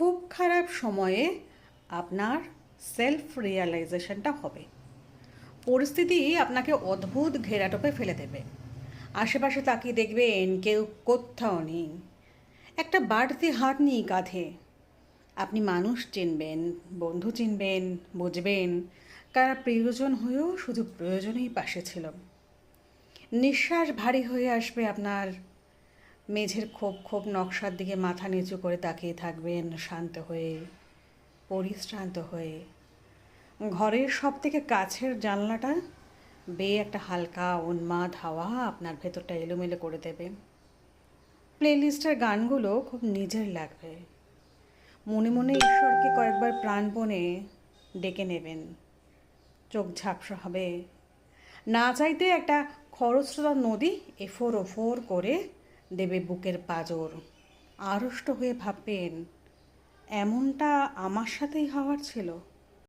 খুব খারাপ সময়ে আপনার সেলফ রিয়ালাইজেশনটা হবে। পরিস্থিতি আপনাকে অদ্ভুত ঘেরাটোপে ফেলে দেবে। আশেপাশে তাকিয়ে দেখবেন কেউ কোথাও নেই, একটা বাড়তি হাত নেই কাঁধে। আপনি মানুষ চিনবেন, বন্ধু চিনবেন, বুঝবেন কারা প্রিয়জন হয়েও শুধু প্রয়োজনেই পাশে ছিল। নিঃশ্বাস ভারী হয়ে আসবে আপনার। মেঝের খোপ খোপ নকশার দিকে মাথা নিচু করে তাকিয়ে থাকবেন শান্ত হয়ে, পরিশ্রান্ত হয়ে। ঘরের সব থেকে কাছের জানলাটা বেয়ে একটা হালকা উন্মাদ হাওয়া আপনার ভেতরটা এলোমেলো করে দেবে। প্লেলিস্টের গানগুলো খুব নিজের লাগবে। মনে মনে ঈশ্বরকে কয়েকবার প্রাণপণে ডেকে নেবেন। চোখ ঝাপসা হবে। না চাইতে একটা খরস্রোতা নদী এফোর ওফোর করে দেবে বুকের পাঁজর। আড়ষ্ট হয়ে ভাববেন, এমনটা আমার সাথেই হওয়ার ছিল।